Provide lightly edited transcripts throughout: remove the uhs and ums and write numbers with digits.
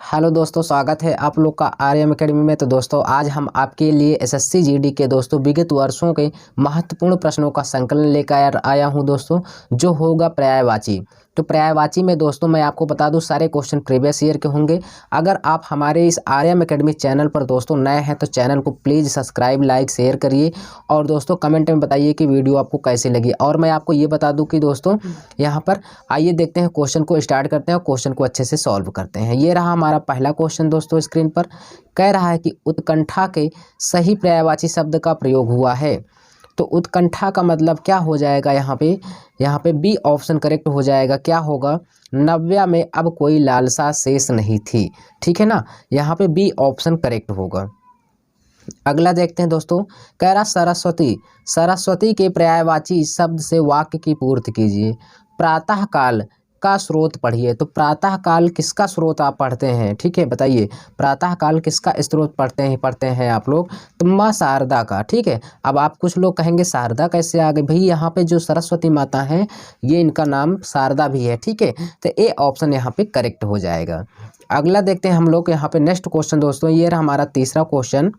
Hello दोस्तों, स्वागत है आप लोग का आर्यम एकेडमी में। तो दोस्तों आज हम आपके लिए एसएससी जीडी के दोस्तों विगत वर्षों के महत्वपूर्ण प्रश्नों का संकलन लेकर आया हूं दोस्तों, जो होगा पर्यायवाची। तो पर्यायवाची में दोस्तों मैं आपको बता दूं सारे क्वेश्चन प्रीवियस ईयर के होंगे। अगर आप हमारे इस आर्यम एकेडमी चैनल पर दोस्तों नए हैं तो चैनल को प्लीज़ सब्सक्राइब, लाइक, शेयर करिए और दोस्तों कमेंट में बताइए कि वीडियो आपको कैसी लगी। और मैं आपको ये बता दूँ कि दोस्तों यहाँ पर आइए देखते हैं, क्वेश्चन को स्टार्ट करते हैं और क्वेश्चन को अच्छे से सॉल्व करते हैं। ये रहा हमारा पहला क्वेश्चन दोस्तों, स्क्रीन पर कह रहा है कि उत्कंठा के सही पर्यायवाची शब्द का प्रयोग हुआ है। तो उत्कंठा का मतलब क्या हो जाएगा यहाँ पे बी ऑप्शन करेक्ट हो जाएगा। क्या होगा? नव्या में अब कोई लालसा शेष नहीं थी। ठीक है ना, यहाँ पे बी ऑप्शन करेक्ट होगा। अगला देखते हैं दोस्तों, कह रहा सरस्वती, सरस्वती के पर्यायवाची शब्द से वाक्य की पूर्ति कीजिए। प्रातः काल का स्रोत पढ़िए। तो प्रातः काल किसका स्रोत आप पढ़ते हैं? ठीक है, बताइए प्रातः काल किसका स्रोत पढ़ते हैं आप लोग? तो माँ शारदा का। ठीक है, अब आप कुछ लोग कहेंगे शारदा कैसे आ गई भाई? यहाँ पे जो सरस्वती माता हैं ये इनका नाम शारदा भी है। ठीक है, तो ए ऑप्शन यहाँ पे करेक्ट हो जाएगा। अगला देखते हैं हम लोग यहाँ पे नेक्स्ट क्वेश्चन दोस्तों, ये रहा हमारा तीसरा क्वेश्चन।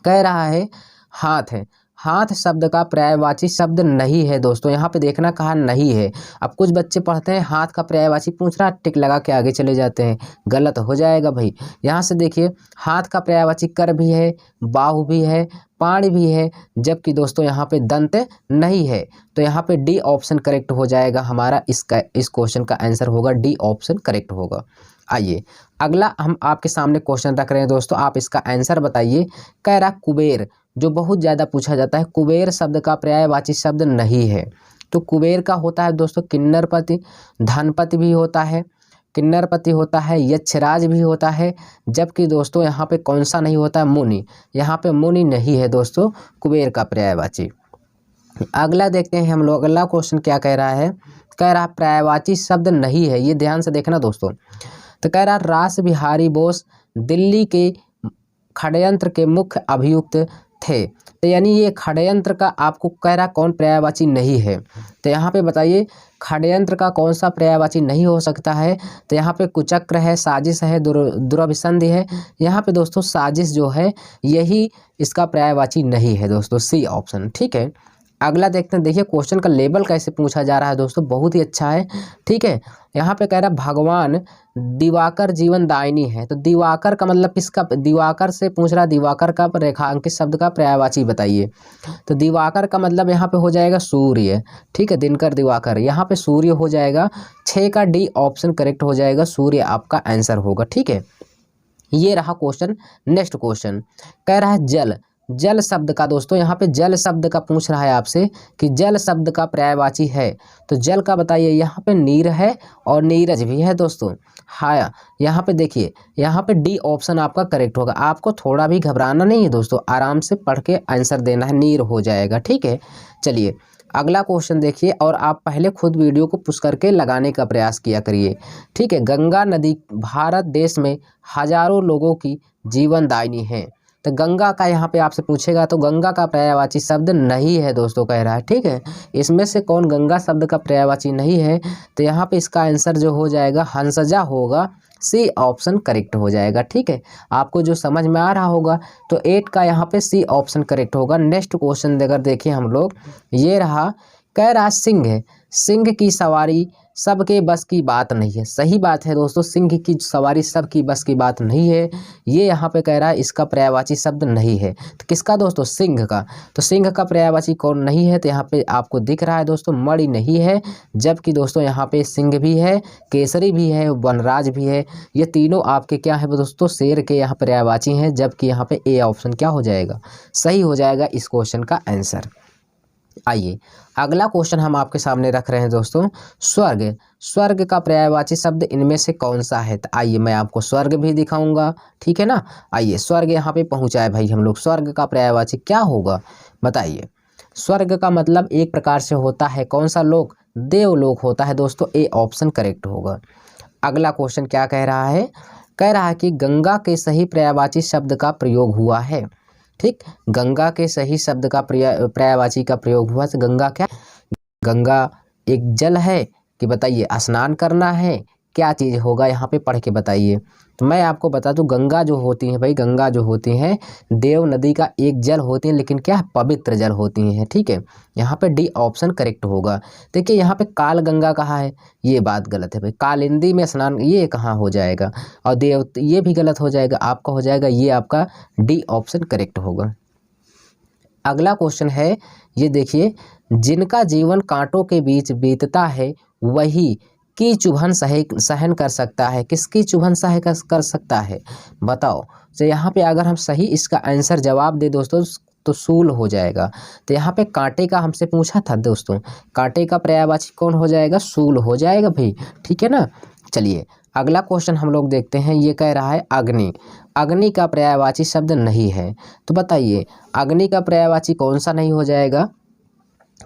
कह रहा है हाथ है, हाथ शब्द का पर्यायवाची शब्द नहीं है दोस्तों। यहाँ पे देखना कहा नहीं है। अब कुछ बच्चे पढ़ते हैं हाथ का पर्यायवाची, पूछ रहा टिक लगा के आगे चले जाते हैं, गलत हो जाएगा भाई। यहाँ से देखिए हाथ का पर्यायवाची कर भी है, बाहु भी है, पाण भी है, जबकि दोस्तों यहाँ पे दंत नहीं है। तो यहाँ पे डी ऑप्शन करेक्ट हो जाएगा हमारा। इस क्वेश्चन का आंसर होगा डी ऑप्शन करेक्ट होगा। आइए अगला हम आपके सामने क्वेश्चन रख रहे हैं दोस्तों, आप इसका आंसर बताइए। कह रहा कुबेर, जो बहुत ज़्यादा पूछा जाता है, कुबेर शब्द का पर्यायवाची शब्द नहीं है। तो कुबेर का होता है दोस्तों किन्नरपति, धनपति भी होता है, किन्नरपति होता है, यक्षराज भी होता है, जबकि दोस्तों यहाँ पे कौन सा नहीं होता है? मुनि। यहाँ पे मुनि नहीं है दोस्तों कुबेर का पर्यायवाची। अगला देखते हैं हम लोग, अगला क्वेश्चन क्या कह रहा है? कह रहा पर्यायवाची शब्द नहीं है, ये ध्यान से देखना दोस्तों। तो कह रहा रास बिहारी बोस दिल्ली के षड्यंत्र के मुख्य अभियुक्त थे। तो यानी ये षड्यंत्र का आपको कह रहा कौन पर्यायवाची नहीं है? तो यहाँ पे बताइए षड्यंत्र का कौन सा पर्यायवाची नहीं हो सकता है? तो यहाँ पे कुचक्र है, साजिश है, दुरभिसंधि है। यहाँ पे दोस्तों साजिश जो है यही इसका पर्यायवाची नहीं है दोस्तों, सी ऑप्शन। ठीक है, अगला देखते हैं। देखिए क्वेश्चन का लेवल कैसे पूछा जा रहा है दोस्तों, बहुत ही अच्छा है। ठीक है, यहाँ पे कह रहा भगवान दिवाकर जीवन दायिनी है। तो दिवाकर का मतलब किसका? दिवाकर से पूछ रहा, दिवाकर का रेखांकित शब्द का पर्यायवाची बताइए। तो दिवाकर का मतलब यहाँ पे हो जाएगा सूर्य। ठीक है, दिनकर दिवाकर, यहाँ पे सूर्य हो जाएगा। 6 का डी ऑप्शन करेक्ट हो जाएगा, सूर्य आपका आंसर होगा। ठीक है, ये रहा क्वेश्चन। नेक्स्ट क्वेश्चन कह रहा है जल, जल शब्द का दोस्तों यहाँ पे जल शब्द का पूछ रहा है आपसे कि जल शब्द का पर्यायवाची है। तो जल का बताइए। यहाँ पे नीर है और नीरज भी है दोस्तों। हाँ, यहाँ पे देखिए, यहाँ पे डी ऑप्शन आपका करेक्ट होगा। आपको थोड़ा भी घबराना नहीं है दोस्तों, आराम से पढ़ के आंसर देना है, नीर हो जाएगा। ठीक है, चलिए अगला क्वेश्चन देखिए, और आप पहले खुद वीडियो को पुश करके लगाने का प्रयास किया करिए। ठीक है, गंगा नदी भारत देश में हजारों लोगों की जीवनदायिनी है। तो गंगा का यहाँ पे आपसे पूछेगा तो गंगा का पर्यायवाची शब्द नहीं है दोस्तों, कह रहा है। ठीक है, इसमें से कौन गंगा शब्द का पर्यायवाची नहीं है? तो यहाँ पे इसका आंसर जो हो जाएगा हंसजा होगा, सी ऑप्शन करेक्ट हो जाएगा। ठीक है, आपको जो समझ में आ रहा होगा तो 8 का यहाँ पे सी ऑप्शन करेक्ट होगा। नेक्स्ट क्वेश्चन अगर देखिए हम लोग, ये रहा। कह रहा सिंह है, सिंह की सवारी सबके बस की बात नहीं है। सही बात है दोस्तों, सिंह की सवारी सबकी बस की बात नहीं है। ये यहाँ पे कह रहा है इसका पर्यायवाची शब्द नहीं है। तो किसका दोस्तों? सिंह का। तो सिंह का पर्यायवाची कौन नहीं है? तो यहाँ पे आपको दिख रहा है दोस्तों मणि नहीं है, जबकि दोस्तों यहाँ पे सिंह भी है, केसरी भी है, वनराज भी है। ये तीनों आपके क्या है दोस्तों? शेर के यहाँ पर्यायवाची हैं, जबकि यहाँ पे ए ऑप्शन क्या हो जाएगा? सही हो जाएगा इस क्वेश्चन का आंसर। आइए अगला क्वेश्चन हम आपके सामने रख रहे हैं दोस्तों, स्वर्ग, स्वर्ग का पर्यायवाची शब्द इनमें से कौन सा है? तो आइए मैं आपको स्वर्ग भी दिखाऊंगा। ठीक है ना, आइए स्वर्ग यहाँ पे पहुँचा है भाई हम लोग। स्वर्ग का पर्यायवाची क्या होगा बताइए? स्वर्ग का मतलब एक प्रकार से होता है कौन सा लोक? देवलोक होता है दोस्तों, ए ऑप्शन करेक्ट होगा। अगला क्वेश्चन क्या कह रहा है? कह रहा है कि गंगा के सही पर्यायवाची शब्द का प्रयोग हुआ है। ठीक, गंगा के सही शब्द का पर्यायवाची का प्रयोग हुआ। तो गंगा क्या? गंगा एक जल है कि बताइए स्नान करना है क्या चीज़ होगा, यहाँ पे पढ़ के बताइए। तो मैं आपको बता दूं, गंगा जो होती है भाई, गंगा जो होती हैं देव नदी का एक जल होती हैं, लेकिन क्या पवित्र जल होती हैं। ठीक है, यहाँ पे डी ऑप्शन करेक्ट होगा। देखिए यहाँ पे काल गंगा कहाँ है, ये बात गलत है भाई। कालिंदी में स्नान ये कहाँ हो जाएगा, और देव ये भी गलत हो जाएगा, आपका हो जाएगा ये आपका डी ऑप्शन करेक्ट होगा। अगला क्वेश्चन है, ये देखिए, जिनका जीवन कांटों के बीच बीतता है वही की चुभन सहन कर सकता है। किसकी चुभन सहन कर सकता है, बताओ। तो यहाँ पे अगर हम सही इसका आंसर जवाब दे दोस्तों तो सूल हो जाएगा। तो यहाँ पे कांटे का हमसे पूछा था दोस्तों, कांटे का पर्यायवाची कौन हो जाएगा, सूल हो जाएगा भाई। ठीक है ना। चलिए अगला क्वेश्चन हम लोग देखते हैं, ये कह रहा है अग्नि। अग्नि का पर्यायवाची शब्द नहीं है, तो बताइए अग्नि का पर्यायवाची कौन सा नहीं हो जाएगा।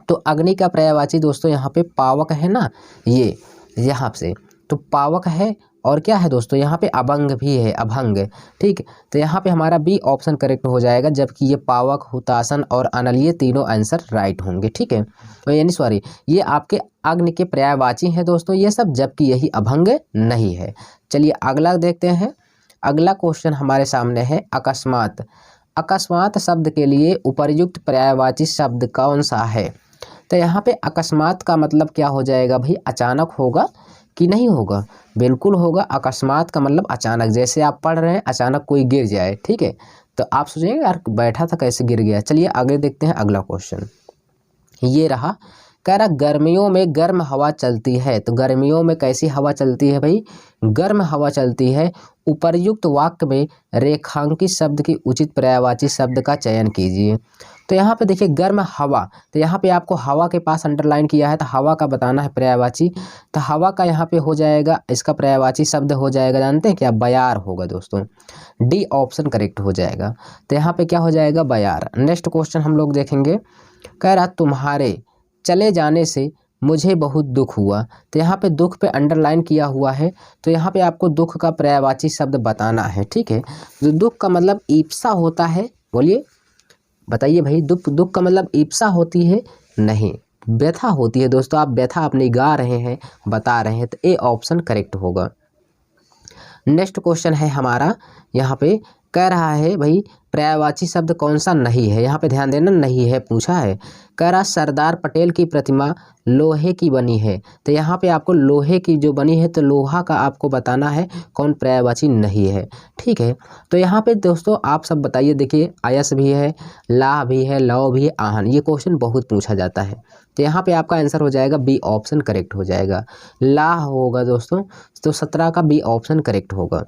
तो अग्नि का पर्यायवाची दोस्तों यहाँ पे पावक है ना, ये यहाँ से तो पावक है, और क्या है दोस्तों यहाँ पे अभंग भी है, अभंग। ठीक, तो यहाँ पे हमारा बी ऑप्शन करेक्ट हो जाएगा, जबकि ये पावक, हुतासन और अनल ये तीनों आंसर राइट होंगे। ठीक है, तो यानी सॉरी ये आपके अग्नि के पर्यायवाची हैं दोस्तों ये सब, जबकि यही अभंग नहीं है। चलिए अगला देखते हैं। अगला क्वेश्चन हमारे सामने है अकस्मात। अकस्मात शब्द के लिए उपर्युक्त पर्यायवाची शब्द कौन सा है। तो यहाँ पे अकस्मात का मतलब क्या हो जाएगा भाई, अचानक होगा कि नहीं होगा, बिल्कुल होगा। अकस्मात का मतलब अचानक, जैसे आप पढ़ रहे हैं अचानक कोई गिर जाए। ठीक है, तो आप सोचेंगे यार बैठा था कैसे गिर गया। चलिए आगे देखते हैं अगला क्वेश्चन, ये रहा। कह रहा गर्मियों में गर्म हवा चलती है। तो गर्मियों में कैसी हवा चलती है भाई, गर्म हवा चलती है। उपर्युक्त वाक्य में रेखांकित शब्द की उचित पर्यायवाची शब्द का चयन कीजिए। तो यहाँ पे देखिए गर्म हवा, तो यहाँ पे आपको हवा के पास अंडरलाइन किया है, तो हवा का बताना है पर्यायवाची। तो हवा का यहाँ पे हो जाएगा, इसका पर्यायवाची शब्द हो जाएगा, जानते हैं क्या, बयार होगा दोस्तों। डी ऑप्शन करेक्ट हो जाएगा। तो यहाँ पे क्या हो जाएगा, बयार। नेक्स्ट क्वेश्चन हम लोग देखेंगे। कह रहा तुम्हारे चले जाने से मुझे बहुत दुख हुआ। तो यहाँ पे दुख पे अंडरलाइन किया हुआ है, तो यहाँ पे आपको दुख का पर्यायवाची शब्द बताना है। ठीक है, तो दुख का मतलब ईप्सा होता है, बोलिए बताइए भाई। दुख का मतलब ईप्सा होती है, नहीं व्यथा होती है दोस्तों। आप व्यथा अपनी गा रहे हैं, बता रहे हैं, तो ए ऑप्शन करेक्ट होगा। नेक्स्ट क्वेश्चन है हमारा, यहाँ पे कह रहा है भाई पर्यायवाची शब्द कौन सा नहीं है। यहाँ पे ध्यान देना, नहीं है पूछा है। कह रहा सरदार पटेल की प्रतिमा लोहे की बनी है। तो यहाँ पे आपको लोहे की जो बनी है, तो लोहा का आपको बताना है कौन पर्यायवाची नहीं है। ठीक है, तो यहाँ पे दोस्तों आप सब बताइए। देखिए आयस भी है, लाह भी है, लौ भी है, आहन, ये क्वेश्चन बहुत पूछा जाता है। तो यहाँ पे आपका आंसर हो जाएगा बी ऑप्शन करेक्ट हो जाएगा, लाह होगा दोस्तों। तो 17 का बी ऑप्शन करेक्ट होगा।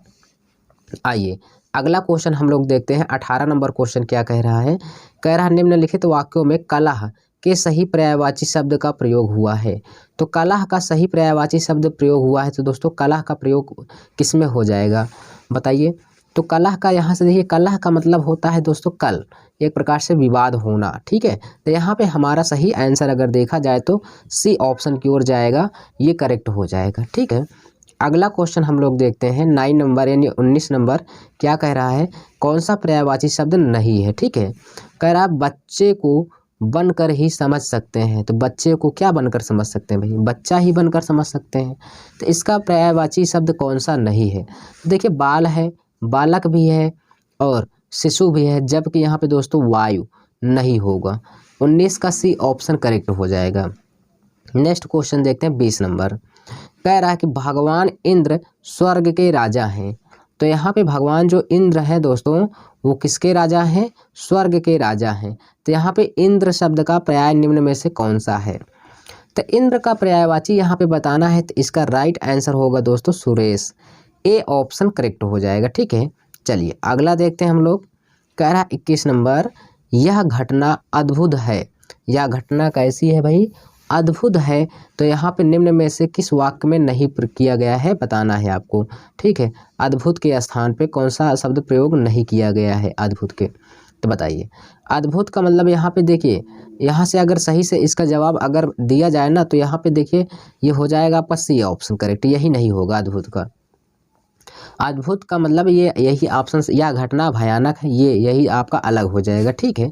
आइए अगला क्वेश्चन हम लोग देखते हैं। 18 नंबर क्वेश्चन क्या कह रहा है, कह रहा निम्नलिखित वाक्यों में कलह के सही पर्यायवाची शब्द का प्रयोग हुआ है। तो कलह का सही पर्यायवाची शब्द प्रयोग हुआ है, तो दोस्तों कलह का प्रयोग किस में हो जाएगा बताइए। तो कलह का यहाँ से देखिए, कलह का मतलब होता है दोस्तों कल, एक प्रकार से विवाद होना। ठीक है, तो यहाँ पे हमारा सही आंसर अगर देखा जाए तो सी ऑप्शन की ओर जाएगा, ये करेक्ट हो जाएगा। ठीक है, अगला क्वेश्चन हम लोग देखते हैं 9 नंबर यानी 19 नंबर। क्या कह रहा है, कौन सा पर्यायवाची शब्द नहीं है। ठीक है, कह रहा बच्चे को बनकर ही समझ सकते हैं। तो बच्चे को क्या बनकर समझ सकते हैं भाई, बच्चा ही बनकर समझ सकते हैं। तो इसका पर्यायवाची शब्द कौन सा नहीं है। देखिए बाल है, बालक भी है और शिशु भी है, जबकि यहाँ पे दोस्तों वायु नहीं होगा। 19 का सी ऑप्शन करेक्ट हो जाएगा। नेक्स्ट क्वेश्चन देखते हैं 20 नंबर। कह रहा है कि भगवान इंद्र स्वर्ग के राजा हैं। तो यहाँ पे भगवान जो इंद्र है दोस्तों, वो किसके राजा हैं, स्वर्ग के राजा हैं। तो यहाँ पे इंद्र शब्द का पर्याय निम्न में से कौन सा है। तो इंद्र का पर्यायवाची यहाँ पे बताना है, तो इसका राइट आंसर होगा दोस्तों सुरेश, ए ऑप्शन करेक्ट हो जाएगा। ठीक है, चलिए अगला देखते हैं हम लोग। कह रहा 21 नंबर, यह घटना अद्भुत है। यह घटना कैसी है भाई, अद्भुत है। तो यहाँ पे निम्न में से किस वाक्य में नहीं किया गया है बताना है आपको। ठीक है, अद्भुत के स्थान पे कौन सा शब्द प्रयोग नहीं किया गया है अद्भुत के, तो बताइए। अद्भुत का मतलब यहाँ पे देखिए, यहाँ से अगर सही से इसका जवाब अगर दिया जाए ना, तो यहाँ पे देखिए ये हो जाएगा आपका सी ऑप्शन करेक्ट, यही नहीं होगा अद्भुत का। अद्भुत का मतलब ये यही ऑप्शन, यह घटना भयानक है, ये यही आपका अलग हो जाएगा। ठीक है,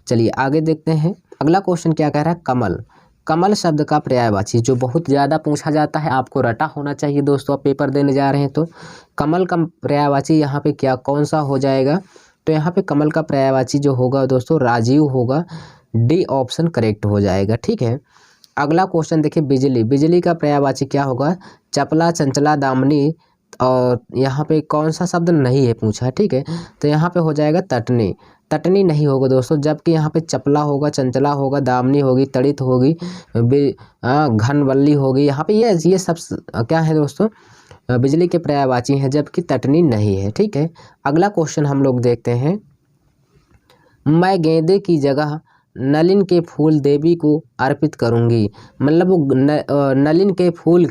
चलिए आगे देखते हैं। अगला क्वेश्चन क्या कह रहा है, कमल। कमल शब्द का पर्यायवाची, जो बहुत ज़्यादा पूछा जाता है, आपको रटा होना चाहिए दोस्तों, आप पेपर देने जा रहे हैं तो। कमल का पर्यायवाची यहाँ पे क्या कौन सा हो जाएगा? तो यहाँ पे कमल का पर्यायवाची जो होगा दोस्तों राजीव होगा। डी ऑप्शन करेक्ट हो जाएगा। ठीक है, अगला क्वेश्चन देखिए, बिजली। बिजली का पर्यायवाची क्या होगा? चपला, चंचला, दामिनी। और यहाँ पे कौन सा शब्द नहीं है पूछा है। ठीक है, तो यहाँ पे हो जाएगा तटनी। तटनी नहीं होगा दोस्तों, जबकि यहाँ पे चपला होगा, चंचला होगा, दामिनी होगी, तड़ित होगी, घनवल्ली होगी। यहाँ पे ये सब क्या है दोस्तों? बिजली के पर्यायवाची हैं, जबकि तटनी नहीं है। ठीक है, अगला क्वेश्चन हम लोग देखते हैं। मैं गेंदे की जगह नलिन के फूल देवी को अर्पित करूंगी। मतलब वो नलिन के फूल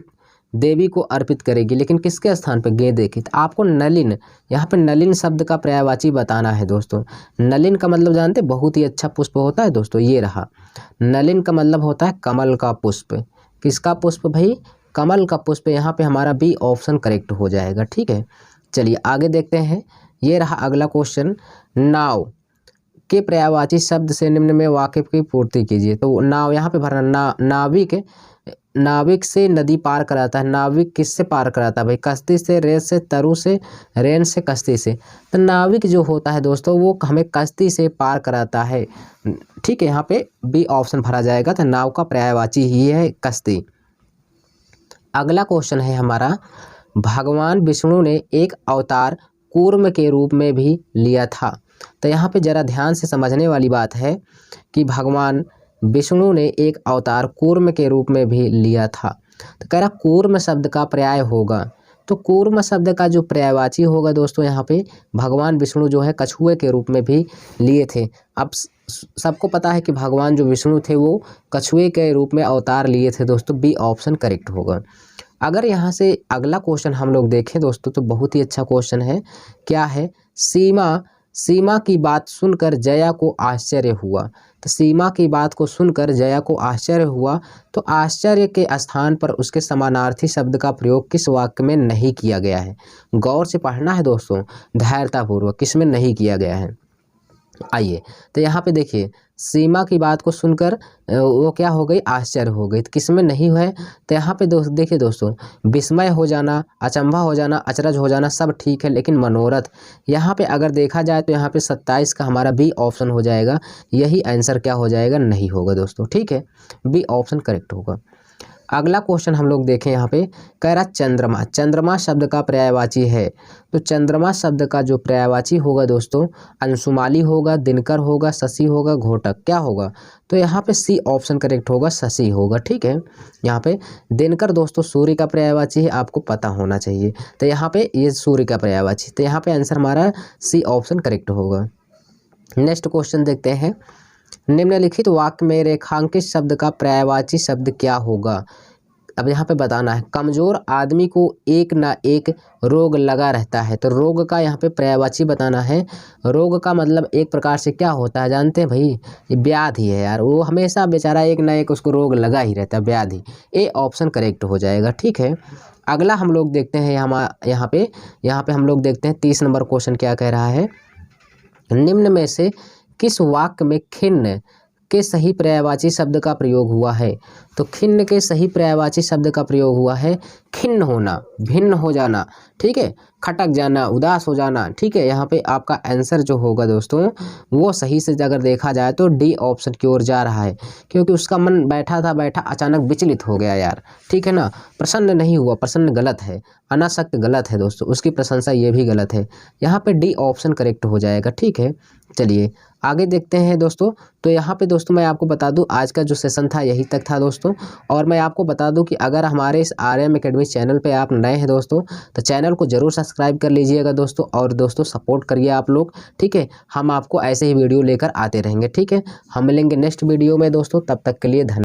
देवी को अर्पित करेगी, लेकिन किसके स्थान पर? गेंदे की। तो आपको नलिन, यहाँ पे नलिन शब्द का पर्यायवाची बताना है दोस्तों। नलिन का मतलब जानते, बहुत ही अच्छा पुष्प होता है दोस्तों, ये रहा। नलिन का मतलब होता है कमल का पुष्प। किसका पुष्प भाई? कमल का पुष्प। यहाँ पे हमारा बी ऑप्शन करेक्ट हो जाएगा। ठीक है, चलिए आगे देखते हैं। ये रहा अगला क्वेश्चन। नाव के पर्यायवाची शब्द से निम्न में वाक्य की पूर्ति कीजिए। तो नाव यहाँ पे भरना, नाविक, नाविक से नदी पार कराता है। नाविक किससे पार कराता है भाई? कश्ती से, रेत से, तरु से, रेन से, कश्ती से। तो नाविक जो होता है दोस्तों वो हमें कश्ती से पार कराता है। ठीक है, यहाँ पे बी ऑप्शन भरा जाएगा। तो नाव का पर्यायवाची ही है कश्ती। अगला क्वेश्चन है हमारा, भगवान विष्णु ने एक अवतार कूर्म के रूप में भी लिया था। तो यहाँ पे जरा ध्यान से समझने वाली बात है कि भगवान विष्णु ने एक अवतार कूर्म के रूप में भी लिया था। तो कह रहा कूर्म शब्द का पर्याय होगा। तो कूर्म शब्द का जो पर्यायवाची होगा दोस्तों, यहाँ पे भगवान विष्णु जो है कछुए के रूप में भी लिए थे। अब सबको पता है कि भगवान जो विष्णु थे वो कछुए के रूप में अवतार लिए थे दोस्तों। बी ऑप्शन करेक्ट होगा। अगर यहाँ से अगला क्वेश्चन हम लोग देखें दोस्तों, तो बहुत ही अच्छा क्वेश्चन है। क्या है? सीमा की बात सुनकर जया को आश्चर्य हुआ। तो सीमा की बात को सुनकर जया को आश्चर्य हुआ, तो आश्चर्य के स्थान पर उसके समानार्थी शब्द का प्रयोग किस वाक्य में नहीं किया गया है? गौर से पढ़ना है दोस्तों, धैर्यतापूर्वक, किसमें नहीं किया गया है। आइए, तो यहाँ पे देखिए, सीमा की बात को सुनकर वो क्या हो गई? आश्चर्य हो गई। तो किसमें नहीं है? तो यहाँ पे देखिए दोस्तों, विस्मय हो जाना, अचंभा हो जाना, अचरज हो जाना सब ठीक है, लेकिन मनोरथ यहाँ पे अगर देखा जाए तो यहाँ पे 27 का हमारा बी ऑप्शन हो जाएगा। यही आंसर क्या हो जाएगा? नहीं होगा दोस्तों। ठीक है, बी ऑप्शन करेक्ट होगा। अगला क्वेश्चन हम लोग देखें, यहाँ पे कह रहा चंद्रमा। चंद्रमा शब्द का पर्यायवाची है। तो चंद्रमा शब्द का जो पर्यायवाची होगा दोस्तों, अंशुमाली होगा, दिनकर होगा, शशि होगा, घोटक। क्या होगा? तो यहाँ पे सी ऑप्शन करेक्ट होगा, शशि होगा। ठीक है, यहाँ पे दिनकर दोस्तों सूर्य का पर्यायवाची है, आपको पता होना चाहिए। तो यहाँ पे ये सूर्य का पर्यायवाची, तो यहाँ पे आंसर हमारा सी ऑप्शन करेक्ट होगा। नेक्स्ट क्वेश्चन देखते हैं। निम्नलिखित वाक्य में रेखांकित शब्द का पर्यायवाची शब्द क्या होगा? अब यहाँ पे बताना है। कमजोर आदमी को एक ना एक रोग लगा रहता है। तो रोग का यहाँ पे पर्यायवाची बताना है। रोग का मतलब एक प्रकार से क्या होता है जानते हैं भाई? ये व्याधि है यार, वो हमेशा बेचारा एक ना एक उसको रोग लगा ही रहता है, व्याधि। ए ऑप्शन करेक्ट हो जाएगा। ठीक है, अगला हम लोग देखते हैं यहाँ पे हम लोग देखते हैं 30 नंबर क्वेश्चन क्या कह रहा है। निम्न में से किस वाक्य में खिन्न के सही पर्यायवाची शब्द का प्रयोग हुआ है? तो खिन्न के सही पर्यायवाची शब्द का प्रयोग हुआ है खिन्न होना, भिन्न हो जाना, ठीक है, खटक जाना, उदास हो जाना। ठीक है, यहाँ पे आपका आंसर जो होगा दोस्तों वो सही से अगर देखा जाए तो डी ऑप्शन की ओर जा रहा है, क्योंकि उसका मन बैठा अचानक विचलित हो गया यार। ठीक है ना, प्रसन्न नहीं हुआ, प्रसन्न गलत है, अनासक्त गलत है दोस्तों, उसकी प्रशंसा ये भी गलत है। यहाँ पे डी ऑप्शन करेक्ट हो जाएगा। ठीक है, चलिए आगे देखते हैं दोस्तों। तो यहाँ पे दोस्तों मैं आपको बता दूं आज का जो सेशन था यही तक था दोस्तों। और मैं आपको बता दूं कि अगर हमारे इस आरएम एकेडमी चैनल पे आप नए हैं दोस्तों, तो चैनल को जरूर सब्सक्राइब कर लीजिएगा दोस्तों, और दोस्तों सपोर्ट करिए आप लोग। ठीक है, हम आपको ऐसे ही वीडियो लेकर आते रहेंगे। ठीक है, हम मिलेंगे नेक्स्ट वीडियो में दोस्तों, तब तक के लिए धन्यवाद।